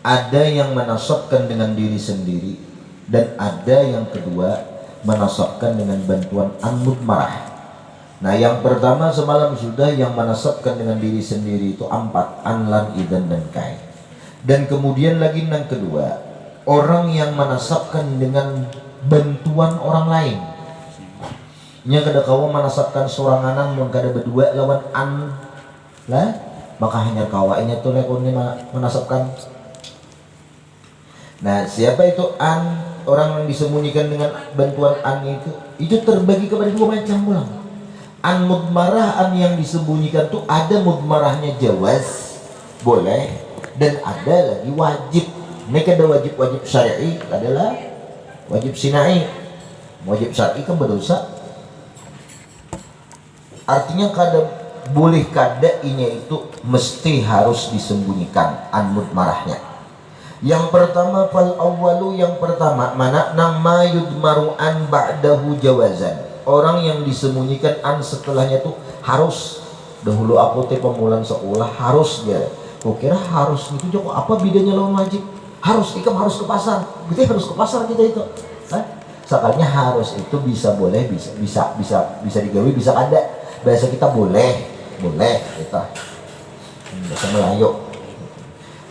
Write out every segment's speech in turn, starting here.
Ada yang menasabkan dengan diri sendiri, dan ada yang kedua menasabkan dengan bantuan an mudmarah. Nah, yang pertama semalam sudah, yang menasabkan dengan diri sendiri itu 4, an, lan, idan, dan kai. Dan kemudian lagi yang kedua, orang yang menasabkan dengan bantuan orang lain. Nya kada kawa menasabkan soranganan mun kada berdua lawan an lah, maka hanya kawainya tuh lekonnya menasabkan. Nah, siapa itu an? Orang yang disembunyikan dengan bantuan an itu terbagi kepada 2 macam pulang. An mudmarah, an yang disembunyikan tuh ada mudmarahnya jawaz, boleh, dan ada lagi wajib. Mereka ada wajib syar'i, adalah wajib sinai. Wajib syar'i kan berdosa. Artinya kada boleh, kada ini itu mesti harus disembunyikan an mudmarahnya. Yang pertama fal awwalu, yang pertama mana nang ma yudmaru an ba'dahu jawazan. Orang yang disembunyikan an setelahnya tuh harus. Dahulu aku teh pemulaan sekolah harus ya. Kok kira harus itu Joko, apa bedanya lawan wajib? Harus ikam harus ke pasar. Kita harus ke pasar kita itu. Sekalnya harus itu bisa boleh, bisa digawe, bisa ada. Bahasa kita boleh kita. Bahasa Melayu.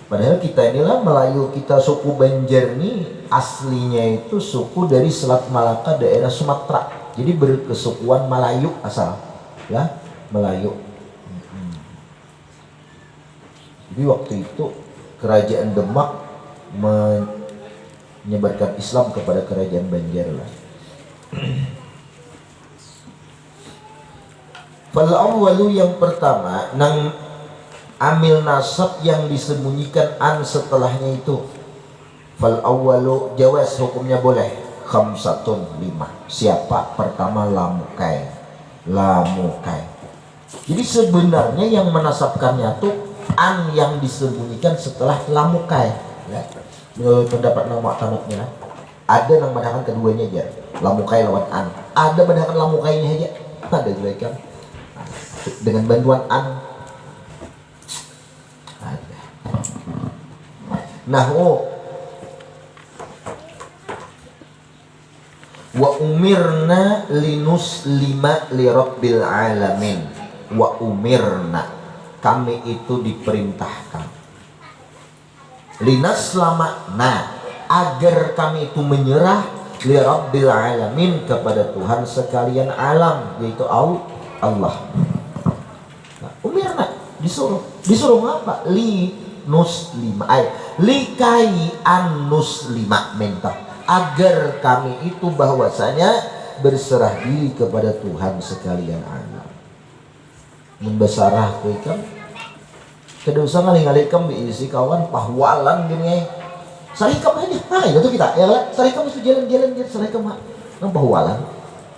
Padahal kita inilah Melayu, kita suku Banjar nih aslinya itu suku dari Selat Malaka, daerah Sumatera. Jadi berkesukuan Melayu asal, ya Melayu. Jadi waktu itu kerajaan Demak menyebarkan Islam kepada kerajaan Banjar lah. Fal awwalu, yang pertama nang amil nasab yang disembunyikan an setelahnya itu. Fal awwalu jawaz, hukumnya boleh. Khamsatun, 5. Siapa? Pertama lamukai. Jadi sebenarnya yang menasabkannya tuh an yang disembunyikan setelah lamukai ya. Pendapat nama tamatnya ada yang mendahakan keduanya aja, lamukai lawan an. Ada mendahakan lamukainya aja, ada juga kan dengan bantuan an. Wa umirna linus lima li rabbil alamin. Wa umirna, kami itu diperintahkan, linas lama, nah agar kami itu menyerah, li rabbil alamin, kepada Tuhan sekalian alam, yaitu Allah. Nah, umirna disuruh apa? Li nuslima, likai an nuslima, minta agar kami itu bahwasanya berserah diri kepada Tuhan sekalian alam. Membesarah ku ikam kada usah ngalih-ngalih ikam diisi kawan pahwalan gini sarikam aja. Nah itu kita ya lah, sarikam itu jalan-jalan sarikam nang pahwalan.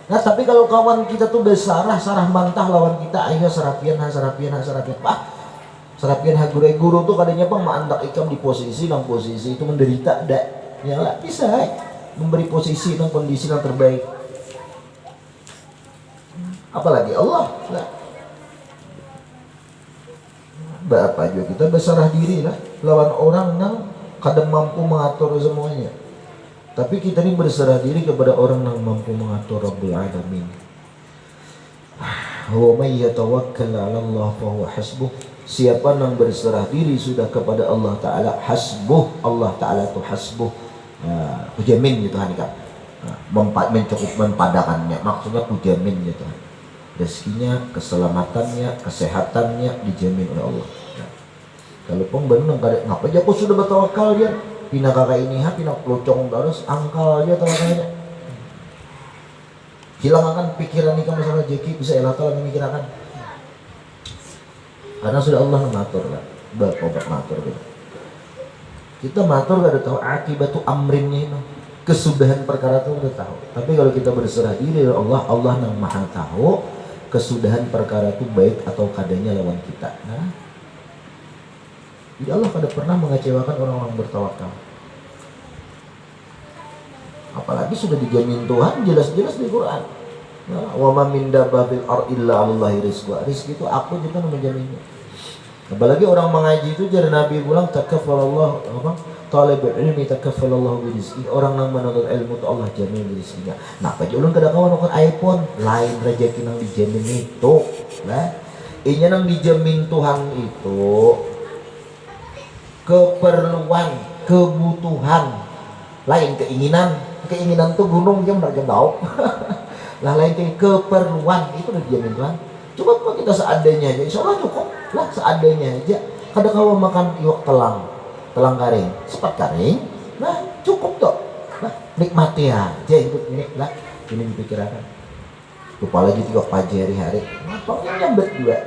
Nah tapi kalau kawan kita tuh besarah sarah mantah lawan kita, ayo sarapian bah sarapian guru tuh kadanya pang maandak ikam di posisi nang posisi itu menderita dak ya lah, bisa memberi posisi nang kondisi yang terbaik, apalagi Allah lah. Apa juga kita berserah diri lah lawan orang yang kadang mampu mengatur semuanya, tapi kita ini berserah diri kepada orang yang mampu mengatur Rabbul Alamin. Wa may yatawakkal 'ala Allah fa huwa hasbuh. Siapa yang berserah diri sudah kepada Allah Ta'ala, hasbuh, Allah Ta'ala itu hasbuh, kujamin gitu kan, mencukup padakannya, maksudnya kujamin gitu, rezekinya, keselamatannya, kesehatannya dijamin oleh Allah. Kalau pun benar ngapa aja aku sudah bertawakal dia, pina kakak ini pina pelocong terus angkal aja tawakalnya, hilangkan pikiran ini masalah jeki, bisa elakal memikirkan. Karena sudah Allah mengatur lah, berkobat mengatur gitu. Kita mengatur gak ada tahu akibatu amrinnya itu, kesudahan perkara itu udah tahu. Tapi kalau kita berserah diri Allah, Allah yang maha tahu kesudahan perkara itu baik atau kadanya lawan kita. Nah, jadi Allah kada pernah mengecewakan orang-orang bertawakal. Apalagi sudah dijamin Tuhan jelas-jelas di Quran. Wa ma min dabbatin illa 'alallahi rizquha. Rizki itu aku juga menjaminnya. Apalagi orang mengaji itu jadi Nabi bilang takaffalallahu apa? Talibul ilmi takaffalallahu birizqi. Orang yang menuntut ilmu itu Allah jamin rezekinya. Nah, pa ulun kada kawan kan iPhone, lain rezeki nang dijamin itu. Lah, inya nang dijamin Tuhan itu keperluan, kebutuhan, lain keinginan. Keinginan tuh gunung jam tahu. Lah lain keperluan itu udah dijamin Tuhan. Coba kalau kita seadanya aja, insya Allah cukup lah seadanya aja. Kadang kalau makan iwak telang garing, sepat garing, nah cukup tuh. Nah nikmati aja hidup ini lah, ini dipikirkan. Lupa lagi tiga pagi hari-hari, apa nyambet juga,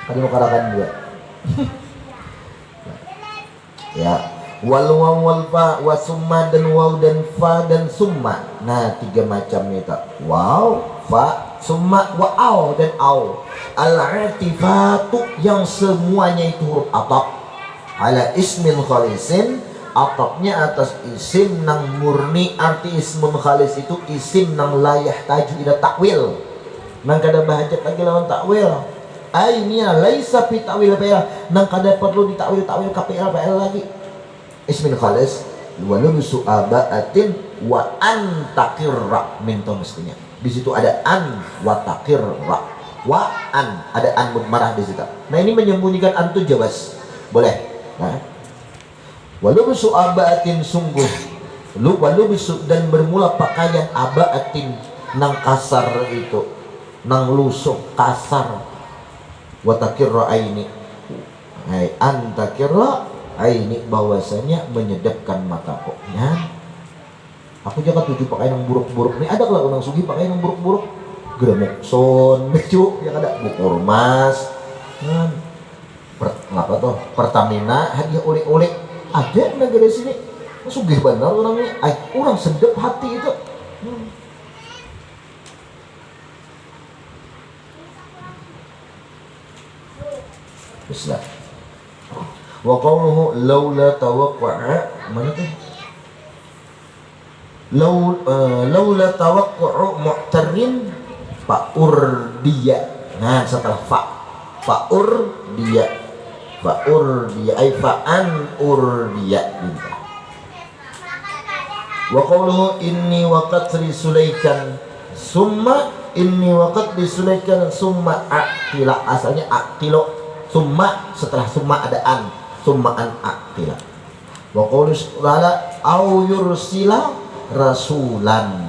ada makarakan juga. Ya, wal waw wal fa wa summa dan waw dan fa dan summa. Nah tiga macam itu. Waw, fa, summa, wa au dan au. Al-i'tifatu yang semuanya itu huruf ataf. Ala ismin khalisin, atafnya atas isim nang murni. Arti ismun khalis itu isim nang layah taju ila takwil. Nang kada bahajat lagi lawan takwil. Ainya laisa fi takwil PL. Nang kada perlu ditakwil KPL PL lagi. Ismin khalis walau su'abaatin wa antakirra minta mestinya. Di situ ada an wa takirra. Wa an ada an mudmarah di situ. Nah ini menyembunyikan an itu jawaz. Boleh. Nah, walau su'abaatin sungguh walau dan bermula pakaian abaatin nang kasar itu, nang lusuh kasar. Wa takirra aini. Hai antakirra aini bahwasanya menyedapkan mataku. Nah, aku jangan tuju pakai yang buruk-buruk nih. Ada kalau orang sugi pakai yang buruk-buruk. Gramokson, becu, yang ada buku emas. Ngapa tuh? Pertamina hadiah ulik-ulik. Ada negara sini. Sugih benar orangnya. Orang sedap hati itu. Bismillah. Wa qawluhu laula tawaqqa' mana tuh? Laula tawaqqu'u mu'tarin fa'urdiya. Nah setelah fa'urdiya ay fa'an urdiya bintah. Wa qawluhu inni waqat li sulaikan summa inni waqat li sulaikan summa aqtila. Asalnya aqtilo, summa setelah summa ada an, summaan aqtila. Wa qawlu ta'ala au yursila rasulan.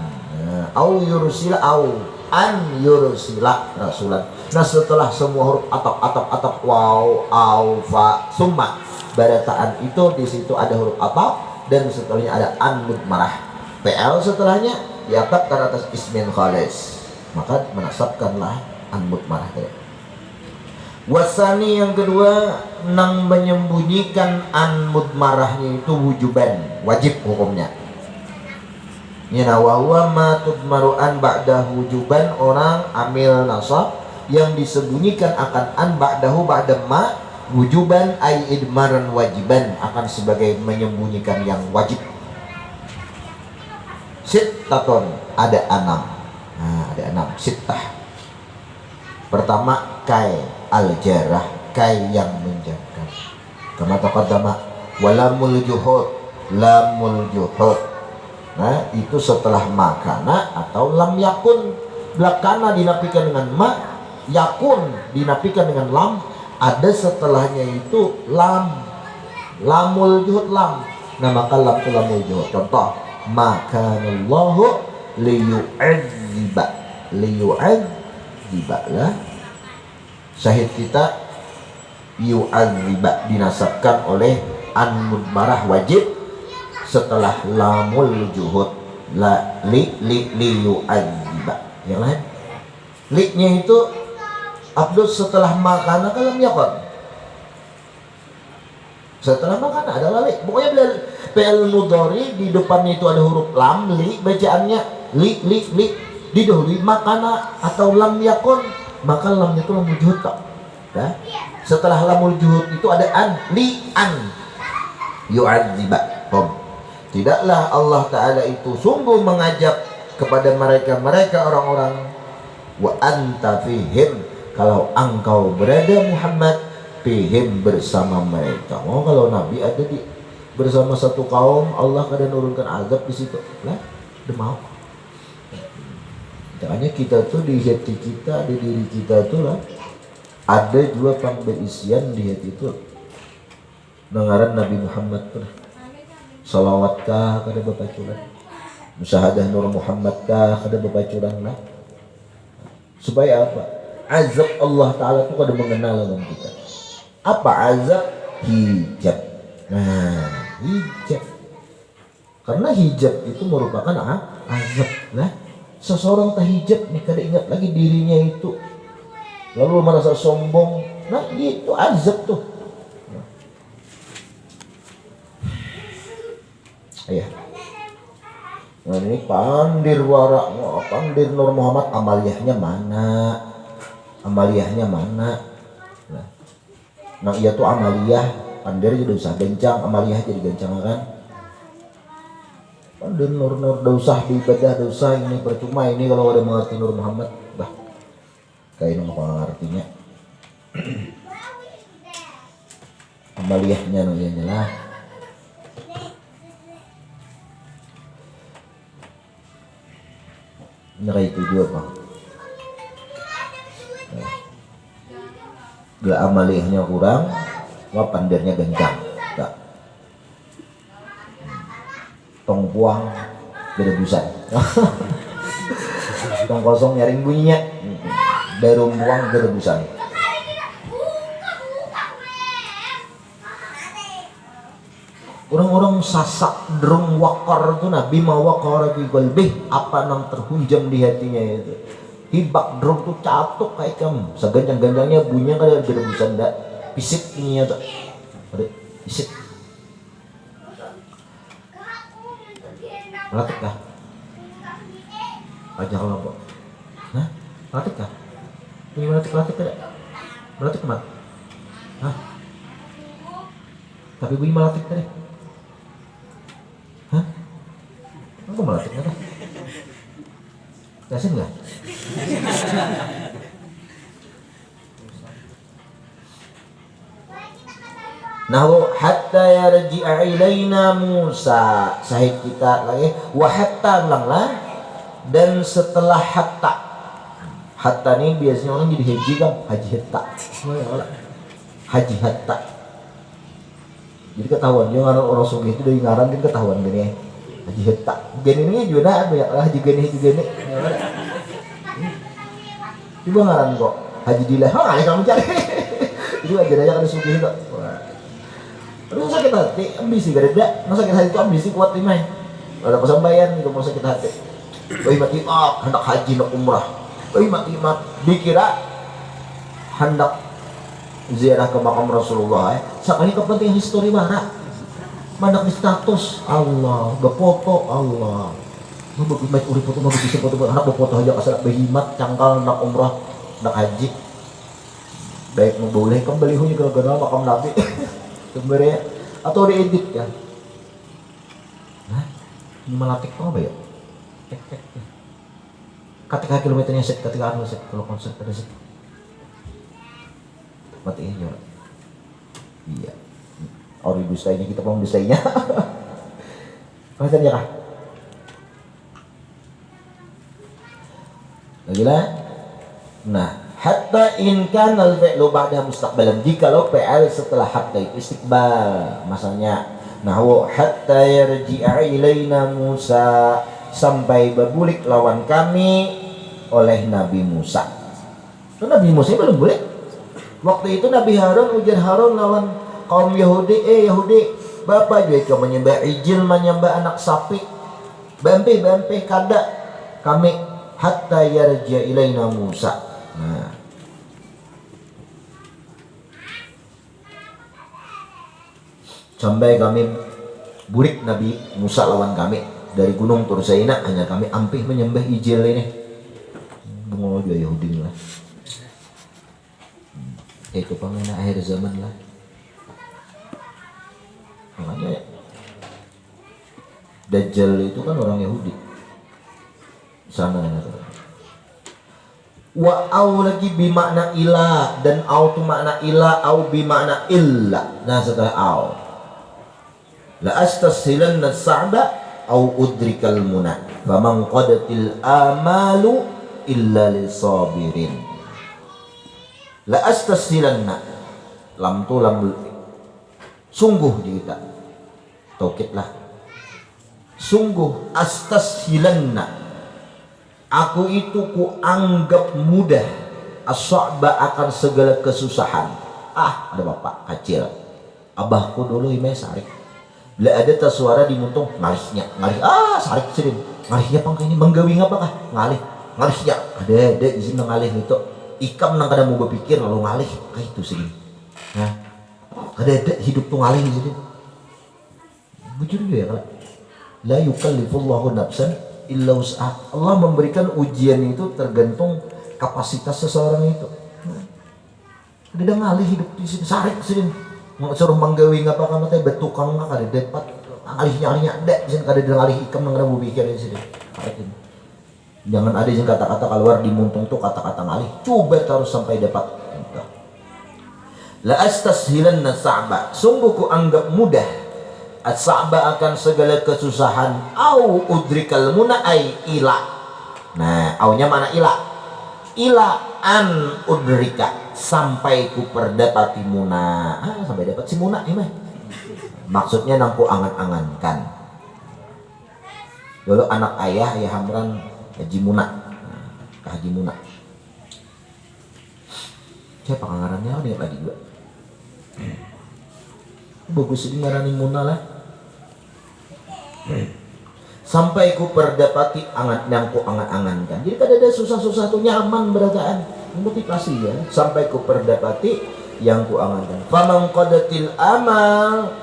Au yursila au an yursila rasulan. Nah setelah semua huruf atap waw au fa summa barataan itu di situ ada huruf atap dan setelahnya ada an mudmarah. PL setelahnya diatapkan atas ismin khalis, maka menasabkanlah an mudmarah tadi. Wasani yang kedua nang menyembunyikan an mudmarahnya itu wujuban, wajib hukumnya. Yana wa huwa ma tudmaru an ba'da wujuban, orang amil nasab yang disembunyikan akan an ba'dahu ba'da ma wujuban ay idmaran wajiban, akan sebagai menyembunyikan yang wajib. Sittaton ada 6. Nah, ada 6 sittah. Pertama kai al-jarah, kai yang menjaga. Kama taqaddama walamul juhud, lamul juhud. Nah, itu setelah makana atau lam yakun. Belakana dinafikan dengan ma, yakun dinafikan dengan lam, ada setelahnya itu lam, lamul juhud lam. Nah maka lam itu lamul juhud. Contoh makanallahu liyu'adziba lah syahid kita yu'adziba dinasabkan oleh an mudmarah wajib setelah lamul juhud la li yu'adziba. Yang lain li-nya itu Abdul setelah makana kalau yakun. Setelah makana ada lali. Pokoknya PL mudhari di depannya itu ada huruf lam, li, bacaannya li. Didahului makana atau lam yakun, maka lamnya itu lamul juhud tak. Ya? Setelah lamul juhud itu ada an, li an yu'adziba. Tidaklah Allah Ta'ala itu sungguh mengajak kepada mereka orang-orang wa anta fihim, kalau engkau berada Muhammad fihim bersama mereka. Oh, kalau Nabi ada di bersama satu kaum, Allah kadang nurunkan azab di situ. Lah, udah mau. Makanya kita tuh di hati kita, di diri kita tuh lah ada juga pemberisian di hati itu. Dengaran Nabi Muhammad tuh. Salawatkah kada bapacuran. Musyahadah Nur Muhammadkah kada bapacuran lah. Supaya apa? Azab Allah Ta'ala itu kada mengenal dengan kita. Apa azab? Hijab. Nah, hijab. Karena hijab itu merupakan azab lah. Seseorang terhijab nih kada ingat lagi dirinya itu, lalu merasa sombong, nah itu azab tuh. Ayah, nah ini pandir warak, pandir Nur Muhammad, amaliyahnya mana? Amaliyahnya mana? Nah iya tuh amaliyah, pandir jadi usah gencang, amaliyah jadi gencang kan? Pandir Nur usah ibadah dosa ini percuma ini kalau ada mengerti Nur Muhammad, bah kayak nama kalau artinya. Amaliyahnya nanya lah. Ini kayak itu juga bang. Gak amaliyahnya kurang, wah pandirnya gencang. Tak. Tong puang berebusan. Tong kosong nyaring bunyinya. Darum puang berebusan. Orang-orang sasak drum wakar itu Nabi ma wakar fi qalbih, apa yang terhunjam di hatinya itu. Hibak drum tuh catuk kayak kamu. Seganjang-ganjangnya bunyinya kayak berebusan dak. Pisik ininya tuh. Ada pisik. Melatih kah? Ajar lombok. Hah? Melatih kah? Ini melatih tidak? Melatih kemana? Hah? Tapi bunyi melatih tadi. Hah? Aku melatih nggak? Yasin nggak? Nahu hatta yarji'a ilaina Musa, sahih kita lagi wa hatta langlah, dan setelah hatta ini biasanya orang jadi haji kan, haji hatta, haji hatta. Jadi ketahuan dia orang sugih itu dari ngaran kan ketahuan gini, haji hatta. Gini ini juga ada ya, haji gini. Coba ngaran kok haji dilah, ayo kamu cari. Itu aja kan sugih kok. Aduh sakit hati, ambisi gak ada. Nah sakit hati itu ambisi kuat nih main. Ada pesambayan gitu mau sakit hati. Oi mati hendak haji nak umrah. Oi mati dikira hendak ziarah ke makam Rasulullah. Sakali kepentingan histori mana? Mandak di status Allah, gak foto Allah. Mau baik urip foto mau bisa foto hendak foto aja kasar behimat cangkal hendak umrah, hendak haji. Baik mau boleh kembali hunyi ke makam Nabi. Sebenarnya atau diedit kan? Nah, ini melatih apa ya? Ketika kilometernya set, ketika anu set, kalau konsep ada set, mati ya. Iya. Ori dustainya kita pun dustainya. Perhatian ya kah? Lagi lah. Nah. Hatta in kana al-fi'lu ba'da mustaqbalan, jikalau fi'al setelah hatta itu istiqbal masanya. Nahwu hatta yarji'a ilaina Musa, sampai berbulik lawan kami oleh Nabi Musa. Itu Nabi Musa belum boleh. Waktu itu Nabi Harun ujar Harun lawan kaum Yahudi, Yahudi, bapak juga menyembah ijil, menyembah anak sapi. Bampe kada kami hatta yarji'a ilaina Musa. Nah, sampai kami burik Nabi Musa lawan kami dari gunung Tur Saina, hanya kami ampih menyembah ijil ini. Bungol juga Yahudi lah. Itu pemena akhir zaman lah. Makanya Dajjal itu kan orang Yahudi. Sana ya. Wa au lagi bimakna ila, dan au tu makna ila, au bimakna illa. Nah setelah au, la astasilanna sa'ba au udrikal muna faman qadatil amalu illa lisabirin. La astasilanna, lam tu lam sungguh di kita taukid lah, sungguh astashilanna, aku itu ku anggap mudah, as-sa'ba akan segala kesusahan. Ada bapak kecil, abahku dulu imeh sarik, bila ada tas suara dimuntung ngalihnya, ngalih sarik sedih, ngalihnya pangka ini menggawi ngapa kah ngalihnya ada izin ngalih itu ikam nang kada mau berpikir lalu ngalih kayak itu sedih. Nah ada hidup tuh ngalih sedih. Bujur ya kalau la yukallifullahu nafsan illa wus'aha. Allah memberikan ujian itu tergantung kapasitas seseorang itu. Ada ngalih hidup di sini sarik sini suruh manggawi ngapa kamu teh betukang mah kada dapat ngalihnya ada sini kada ngalih ikam nang mau pikir di sini. Jangan ada yang kata-kata keluar di muntung tuh kata-kata ngalih, coba terus sampai dapat. La astashilanna sa'ba, sungguh ku anggap mudah as-sa'ba akan segala kesusahan, au udrikal muna ay ila. Nah aunya mana ila, ila an udrika, sampai ku perdapati muna. Sampai dapat si muna ini maksudnya nang ku angan-angankan. Dulu anak ayah ya Hamran Haji Muna, Haji Muna. Siapa pengarannya? Dia lagi juga. Bagus ini ngarani Muna lah. Sampai ku perdapati yang ku angan-angankan. Jadi kada ada susah-susah tuh nyaman berataan. Motivasi ya. Sampai ku perdapati yang ku angankan. Faman qadatil amal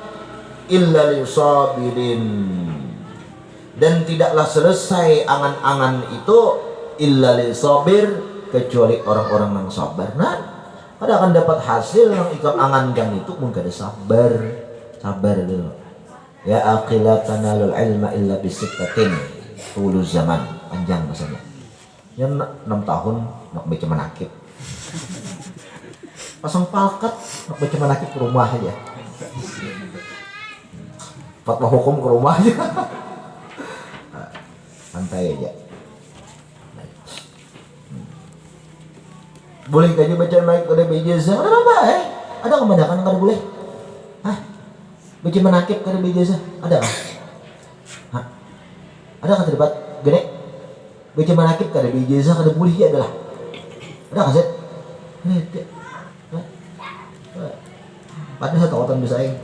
illa lisabirin. Dan tidaklah selesai angan-angan itu illa lisabir, kecuali orang-orang yang sabar. Nah, ada akan dapat hasil yang ikam angankan itu mungkin ada sabar dulu. Ya aqila tanalul ilma illa bisittatin tulu zaman, panjang masanya. Yang 6 tahun nak baca manakib. Pasang palkat nak baca manakib ke rumah aja. Fatwa hukum ke rumah aja. Santai aja. Boleh aja baca naik pada ijazah? Ada apa ada kebanyakan kada boleh? Baca menakib kada ijazah? Ada kah? Ada kah terdapat gede? Baca menakib kada ijazah kada boleh ya adalah. Ada kah Zed? Padahal satu orang bersaing.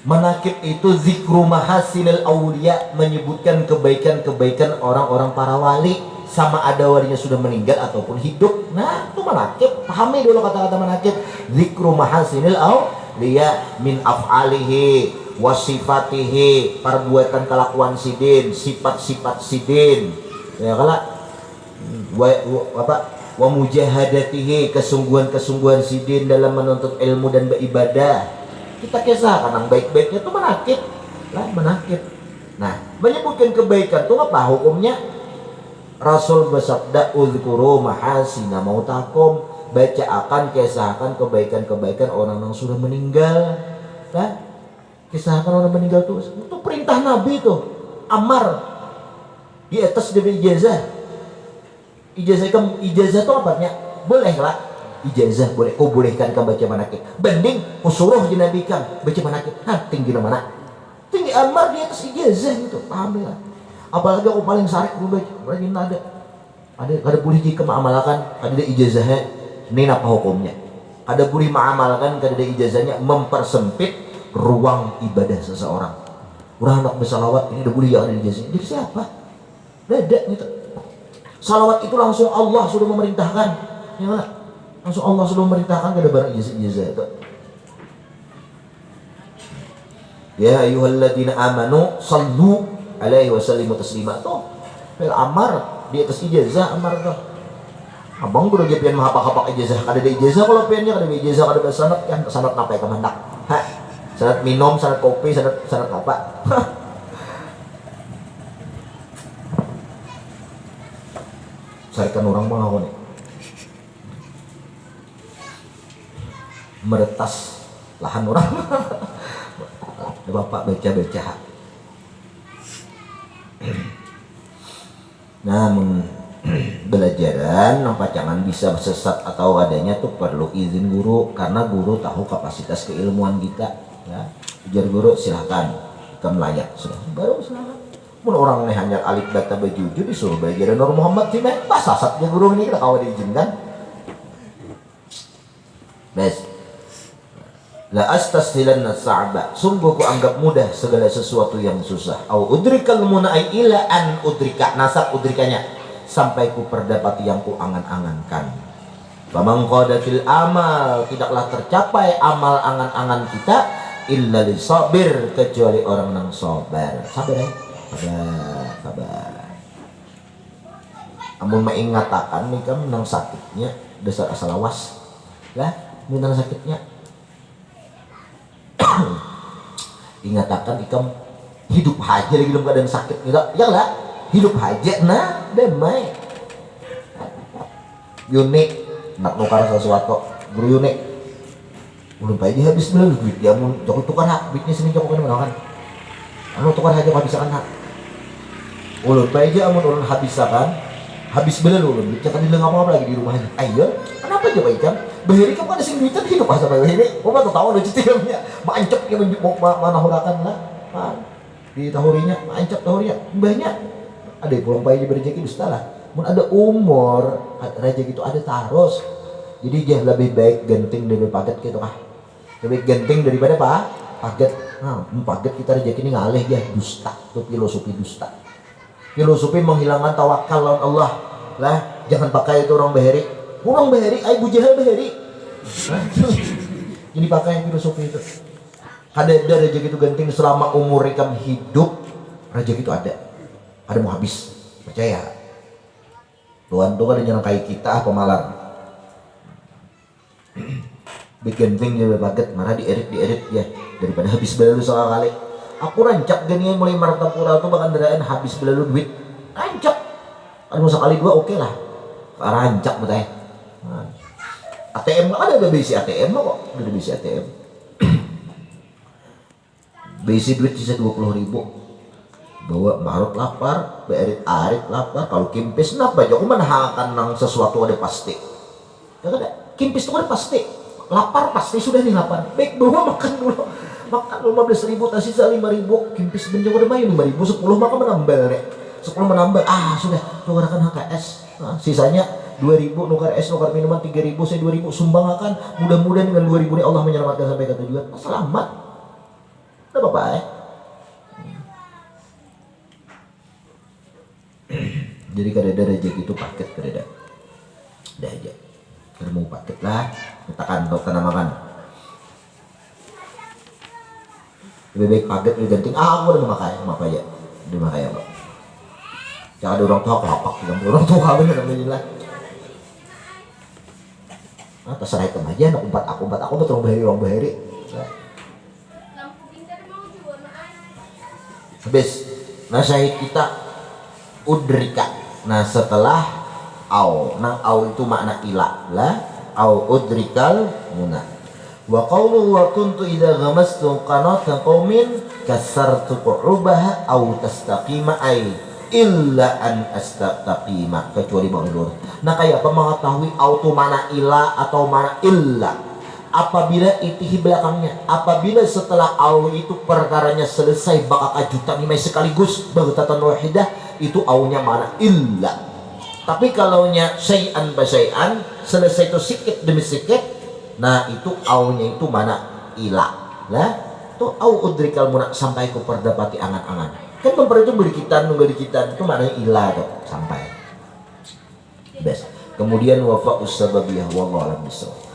Manakib itu zikru mahasinil awliya, menyebutkan kebaikan-kebaikan orang-orang para wali, sama ada walinya sudah meninggal ataupun hidup. Nah itu manakib, pahami dulu kata-kata manakib. Zikru mahasinil awliya min af'alihi wasifatihi, perbuatan kelakuan sidin, sifat-sifat sidin ya kala wa mujahadatihi, kesungguhan-kesungguhan sidin dalam menuntut ilmu dan beribadah. Kita kisahkan yang baik-baiknya itu menakib lah, menakib. Nah menyebutkan kebaikan itu apa hukumnya? Rasul bersabda uzkuru mahasina mautakum, baca akan kisahkan kebaikan-kebaikan orang yang sudah meninggal. Nah, kisahkan orang meninggal itu perintah Nabi itu. Amar di atas dari ijazah. Ijazah itu apanya? Boleh lah ijazah boleh, kau bolehkan kau baca manakib. Banding kau suruh je Nabi kau baca manakib. Tinggi mana? Tinggi amar di atas ijazah itu, paham ya? Apalagi aku paling sarik gue baca, lagi ada boleh jika mengamalkan ada ijazahnya. Ini apa hukumnya? Ada boleh mengamalkan kada ada ijazahnya, mempersempit ruang ibadah seseorang. Orang nak bersalawat ini ada boleh yang ada ijazahnya. Jadi siapa? Beda gitu. Salawat itu langsung Allah sudah memerintahkan, ya langsung Allah sudah memerintahkan kada barang ijazah itu. Ya ayyuhalladzina amanu sallu alaihi wasallimu taslima. Tuh fil amar di atas ijazah amar tuh. Abang udah pian mah apa-apa ijazah, kada ada ijazah kalau piannya kada ada ijazah, kada ada sanad kan sanad apa ya kemandak. Sanad minum, sanad kopi, sanad apa? sarikan orang mau nih meretas lahan orang. Bapak baca nah belajaran nampak jangan bisa sesat atau adanya tuh perlu izin guru, karena guru tahu kapasitas keilmuan kita ya. Ujar guru silahkan kita layak sudah baru silahkan. Mun orang nih hanya alif bata bajujur disuruh belajar Nur Muhammad sih bahasa sasatnya guru ini kita kawal diizinkan bes. La astashilanna sa'ba, sungguh ku anggap mudah segala sesuatu yang susah. Au udrikal munai ila an udrika, nasab udrikanya sampai ku perdapati yang ku angan-angankan. Faman qadatil amal, tidaklah tercapai amal angan-angan kita illa lisabir, kecuali orang yang sabar. Sabar ya, sabar. Amun mengatakan nih kan nang sakitnya dasar asal awas lah, minang sakitnya ingatakan ikam hidup aja lagi dalam keadaan sakit gitu ya lah, hidup aja nah damai unik nak nukar sesuatu guru unik belum aja habis belum duit dia mau joko tukar hak duitnya sini joko kan menawan anu tukar aja habisakan hak ulun aja amun ulun habisakan habis belum ulun duitnya kan dileng apa lagi di rumahnya ayo kenapa coba ikam bahiri kamu ada sing duitan hidup asa bahiri kok tahu udah cuciannya mancep yang mana hurakan lah di tahurinya mancep tahurinya banyak ada pulang pagi berjeki dusta lah mun ada umur raja gitu ada taros jadi dia lebih baik genting dari paget gitu kah lebih genting daripada paget nah paget kita rezeki ini ngalih dia dusta itu filosofi dusta filosofi menghilangkan tawakal lawan Allah lah jangan pakai itu orang bahiri Abu Jahal bahiri jadi pakai filosofi itu ada rezeki itu genting selama umur ikam hidup rezeki itu ada mau habis percaya Tuhan tuh kan nyangkai kita pemalar bikin genting jadi paket marah dierit ya daripada habis belalu soal kali aku rancak gini mulai martapura tuh bahkan deraan habis belalu duit rancak ada sekali dua oke lah rancak betul ATM ada bisi ATM kok udah bisi ATM bisi duit sisa 20.000 bawa marut lapar berit arit lapar kalau kimpis napa aja aku menahan nang sesuatu ada pasti ya kan kimpis itu ada pasti lapar pasti sudah nih lapar baik bawa makan dulu makan 15.000 tak sisa 5.000 kimpis benjong udah mayu 5.000 10 maka menambal nih 10 menambal sudah tukarkan HKS sisanya 2.000 nukar es nukar minuman 3.000 saya 2.000 sumbang akan mudah-mudahan dengan 2.000 ini Allah menyelamatkan sampai ke tujuan selamat udah apa jadi kadang-kadang rezeki itu paket kadang udah aja kalau mau paket lah katakan dokter namakan lebih baik paket lebih genting aku udah makan aja udah makan ya Pak jangan ada orang tua kelapak orang tua bener alhamdulillah terserah itu aja nak umpat aku betul orang bahiri habis nasihat kita udrika nah setelah au itu makna ila lah au udrikal muna wa qawlu wa kuntu idza ghamastu qanata qaumin kasartu qu'ubaha au tastaqima ay illa an astaqima kecuali maulur. Nah kayak apa mengetahui auto mana ila atau mana illa apabila itihi belakangnya apabila setelah au itu perkaranya selesai bakal ajutan lima sekaligus baghtatan wahidah itu aunya mana illa. Tapi kalau nya syai'an basyai'an selesai itu sikit demi sikit nah itu aunya itu mana ila lah itu au udrikal muna sampai ku perdapati angan-angan kan memper itu berikitan nunggu dikitan itu maknanya ilah tuh sampai best kemudian wafa usababiyah wallahu alam bisawab.